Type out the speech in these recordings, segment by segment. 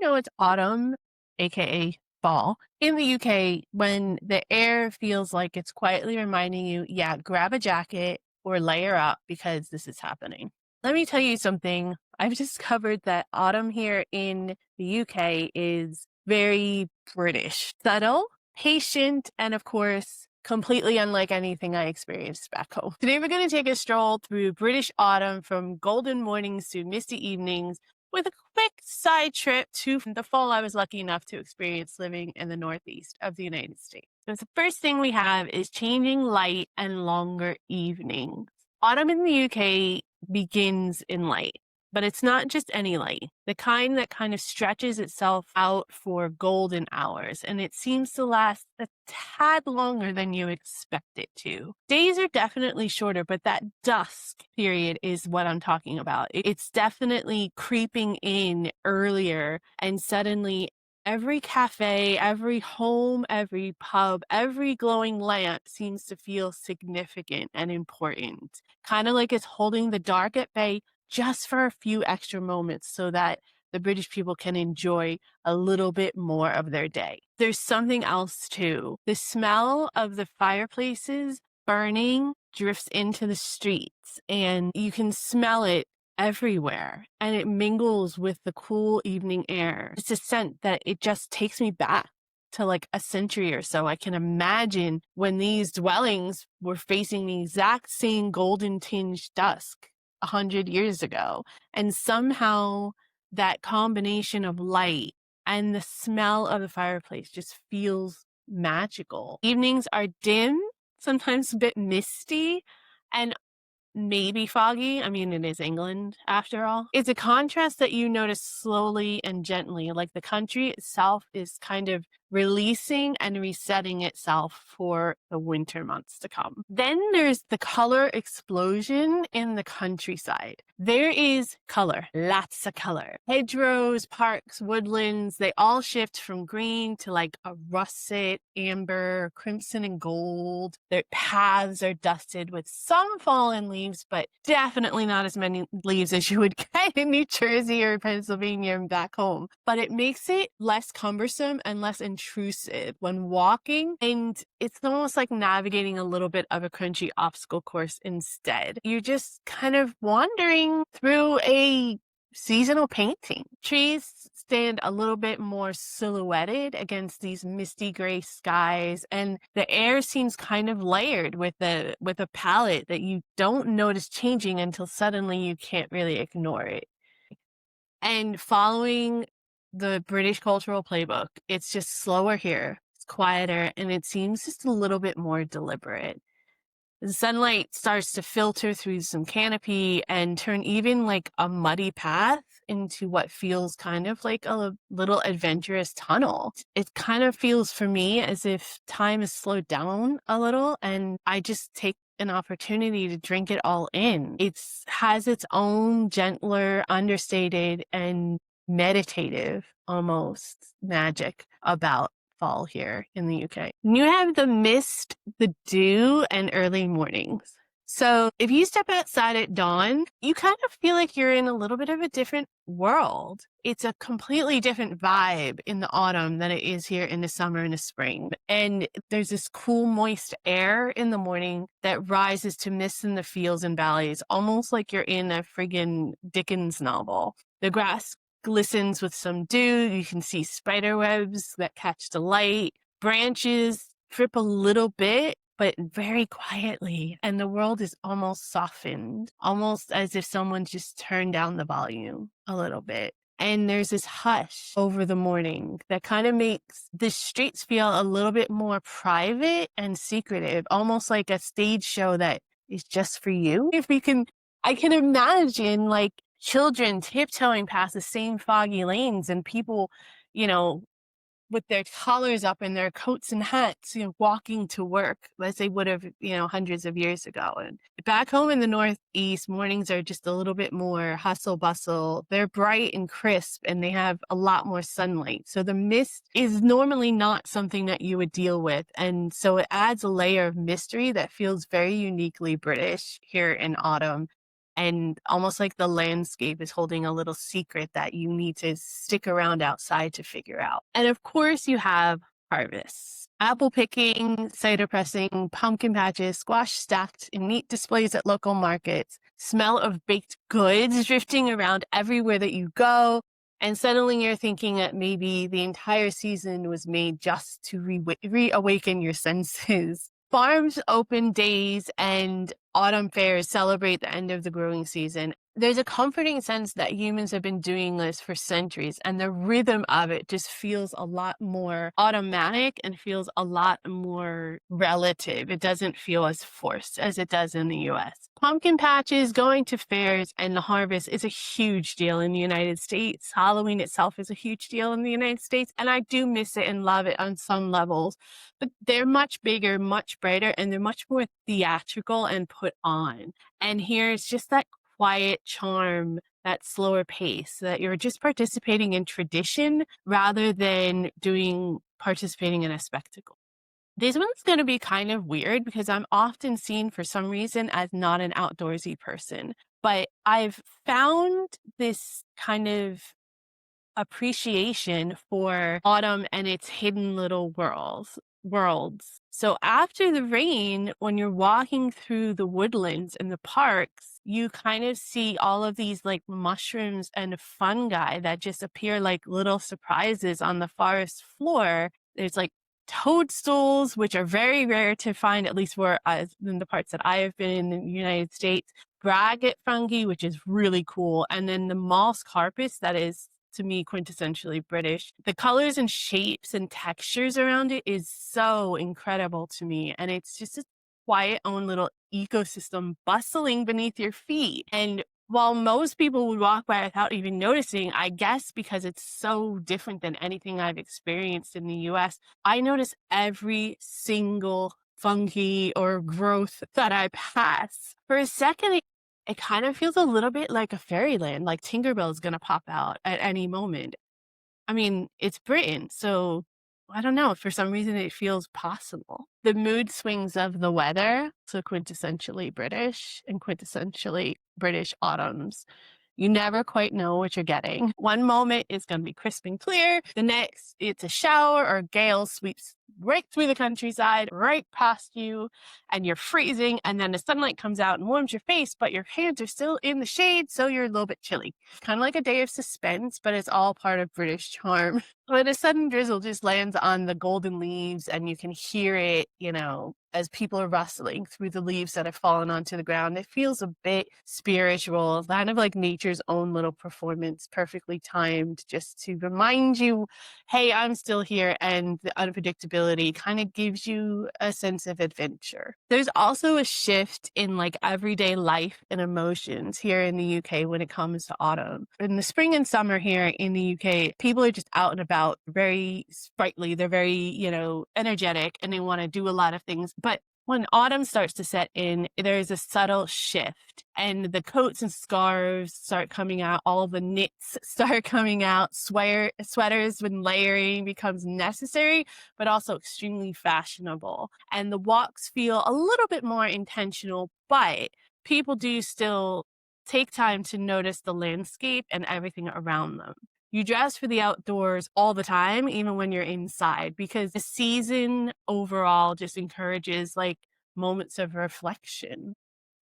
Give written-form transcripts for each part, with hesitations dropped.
know it's autumn, aka fall, in the UK when the air feels like it's quietly reminding you, yeah, grab a jacket or layer up because this is happening. Let me tell you something. I've discovered that autumn here in the UK is very British, subtle, patient, and of course, completely unlike anything I experienced back home. Today, we're going to take a stroll through British autumn from golden mornings to misty evenings with a quick side trip to the fall I was lucky enough to experience living in the Northeast of the United States. So the first thing we have is changing light and longer evenings. Autumn in the UK begins in light, but it's not just any light, the kind that kind of stretches itself out for golden hours, and it seems to last a tad longer than you expect it to. Days are definitely shorter, but that dusk period is what I'm talking about. It's definitely creeping in earlier, and suddenly every cafe, every home, every pub, every glowing lamp seems to feel significant and important. Kind of like it's holding the dark at bay just for a few extra moments so that the British people can enjoy a little bit more of their day. There's something else too. The smell of the fireplaces burning drifts into the streets, and you can smell it everywhere, and it mingles with the cool evening air. It's a scent that it just takes me back to like a century or so. I can imagine when these dwellings were facing the exact same golden tinged dusk 100 years ago. And somehow that combination of light and the smell of the fireplace just feels magical. Evenings are dim, sometimes a bit misty, and maybe foggy. I mean, it is England after all. It's a contrast that you notice slowly and gently, like the country itself is kind of releasing and resetting itself for the winter months to come. Then there's the color explosion in the countryside. There is color, lots of color. Hedgerows, parks, woodlands, they all shift from green to like a russet, amber, crimson, and gold. Their paths are dusted with some fallen leaves, but definitely not as many leaves as you would get in New Jersey or Pennsylvania and back home. But it makes it less cumbersome and less intrusive when walking, and it's almost like navigating a little bit of a crunchy obstacle course instead. You're just kind of wandering through a seasonal painting. Trees stand a little bit more silhouetted against these misty gray skies, and the air seems kind of layered with a palette that you don't notice changing until suddenly you can't really ignore it. And following the British cultural playbook, it's just slower here, it's quieter, and it seems just a little bit more deliberate. The sunlight starts to filter through some canopy and turn even like a muddy path into what feels kind of like a little adventurous tunnel. It kind of feels for me as if time is slowed down a little, and I just take an opportunity to drink it all in. It has its own gentler, understated, and meditative almost magic about fall here in the UK. You have the mist, the dew, and early mornings. So if you step outside at dawn, you kind of feel like you're in a little bit of a different world. It's a completely different vibe in the autumn than it is here in the summer and the spring. And there's this cool, moist air in the morning that rises to mist in the fields and valleys, almost like you're in a friggin' Dickens novel. The grass glistens with some dew. You can see spider webs that catch the light. Branches drip a little bit, but very quietly. And the world is almost softened, almost as if someone just turned down the volume a little bit. And there's this hush over the morning that kind of makes the streets feel a little bit more private and secretive, almost like a stage show that is just for you. I can imagine like children tiptoeing past the same foggy lanes and people, you know, with their collars up and their coats and hats, walking to work as they would have, hundreds of years ago. And back home in the Northeast, mornings are just a little bit more hustle bustle. They're bright and crisp and they have a lot more sunlight. So the mist is normally not something that you would deal with. And so it adds a layer of mystery that feels very uniquely British here in autumn. and almost like the landscape is holding a little secret that you need to stick around outside to figure out. And of course, you have harvests. Apple picking, cider pressing, pumpkin patches, squash stacked in neat displays at local markets, smell of baked goods drifting around everywhere that you go. And suddenly you're thinking that maybe the entire season was made just to reawaken your senses. Farms open days and autumn fairs celebrate the end of the growing season. There's a comforting sense that humans have been doing this for centuries, and the rhythm of it just feels a lot more automatic and feels a lot more relative. It doesn't feel as forced as it does in the US. Pumpkin patches, going to fairs, and the harvest is a huge deal in the United States. Halloween itself is a huge deal in the United States, and I do miss it and love it on some levels. But they're much bigger, much brighter, and they're much more theatrical and put on. And here it's just that quiet charm, that slower pace, that you're just participating in tradition rather than participating in a spectacle. This one's going to be kind of weird because I'm often seen for some reason as not an outdoorsy person, but I've found this kind of appreciation for autumn and its hidden little worlds. So after the rain, when you're walking through the woodlands and the parks, you kind of see all of these like mushrooms and fungi that just appear like little surprises on the forest floor. There's like toadstools, which are very rare to find, at least where in the parts that I have been in the United States. Braggot fungi, which is really cool, and then the moss carpus that is to me quintessentially British. The colors and shapes and textures around it is so incredible to me. And it's just a quiet own little ecosystem bustling beneath your feet. And while most people would walk by without even noticing, I guess because it's so different than anything I've experienced in the US, I notice every single fungi or growth that I pass. For a second, it kind of feels a little bit like a fairyland, like Tinkerbell is gonna pop out at any moment. I mean, it's Britain, so I don't know, for some reason it feels possible. The mood swings of the weather, so quintessentially British and quintessentially British autumns. You never quite know what you're getting. One moment is going to be crisp and clear. The next, it's a shower or gale sweeps right through the countryside, right past you, and you're freezing. And then the sunlight comes out and warms your face, but your hands are still in the shade, so you're a little bit chilly. Kind of like a day of suspense, but it's all part of British charm. When a sudden drizzle just lands on the golden leaves and you can hear it, as people are rustling through the leaves that have fallen onto the ground, it feels a bit spiritual, kind of like nature's own little performance, perfectly timed just to remind you, hey, I'm still here. And the unpredictability kind of gives you a sense of adventure. There's also a shift in like everyday life and emotions here in the UK when it comes to autumn. In the spring and summer here in the UK, people are just out and about, very sprightly. They're very, energetic, and they want to do a lot of things. But when autumn starts to set in, there's a subtle shift, and the coats and scarves start coming out. All the knits start coming out. Sweaters when layering becomes necessary, but also extremely fashionable. And the walks feel a little bit more intentional, but people do still take time to notice the landscape and everything around them. You dress for the outdoors all the time, even when you're inside, because the season overall just encourages like moments of reflection.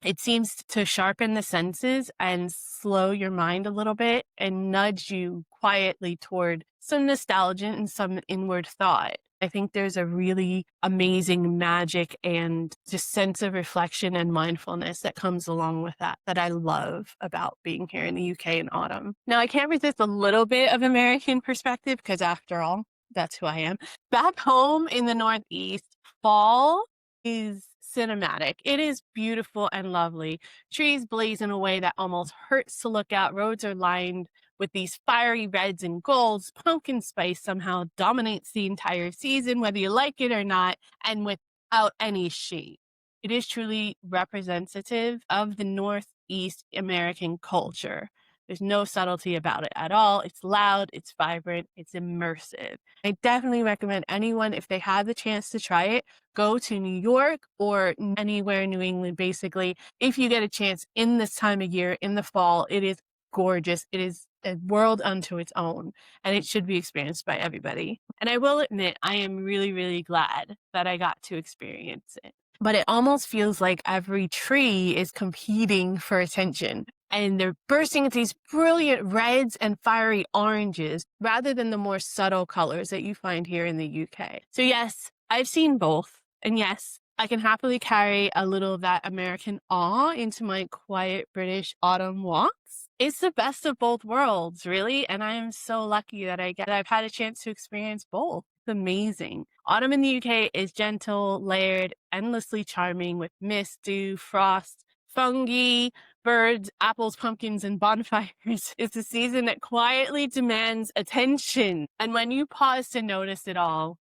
It seems to sharpen the senses and slow your mind a little bit and nudge you quietly toward some nostalgia and some inward thought. I think there's a really amazing magic and just sense of reflection and mindfulness that comes along with that I love about being here in the UK in autumn. Now, I can't resist a little bit of American perspective because after all, that's who I am. Back home in the Northeast, fall is cinematic. It is beautiful and lovely. Trees blaze in a way that almost hurts to look at. Roads are lined with these fiery reds and golds. Pumpkin spice somehow dominates the entire season, whether you like it or not, and without any shade. It is truly representative of the Northeast American culture. There's no subtlety about it at all. It's loud, it's vibrant, it's immersive. I definitely recommend anyone, if they have the chance to try it, go to New York or anywhere in New England, basically. If you get a chance in this time of year, in the fall, it is gorgeous. It is a world unto its own, and it should be experienced by everybody. And I will admit, I am really, really glad that I got to experience it. But it almost feels like every tree is competing for attention. And they're bursting into these brilliant reds and fiery oranges rather than the more subtle colors that you find here in the UK. So, yes, I've seen both. And yes, I can happily carry a little of that American awe into my quiet British autumn walks. It's the best of both worlds, really. And I am so lucky that I've had a chance to experience both. It's amazing. Autumn in the UK is gentle, layered, endlessly charming with mist, dew, frost, fungi, birds, apples, pumpkins, and bonfires. It's a season that quietly demands attention. And when you pause to notice it all,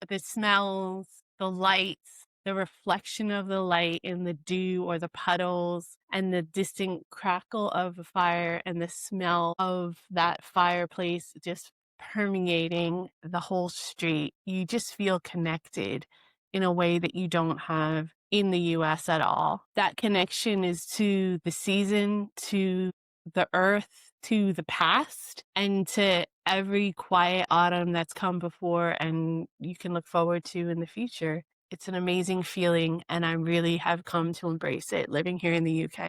the smells, the lights, the reflection of the light in the dew or the puddles, and the distant crackle of a fire and the smell of that fireplace just permeating the whole street, you just feel connected in a way that you don't have in the US at all. That connection is to the season, to the earth, to the past, and to every quiet autumn that's come before and you can look forward to in the future. It's an amazing feeling, and I really have come to embrace it living here in the UK.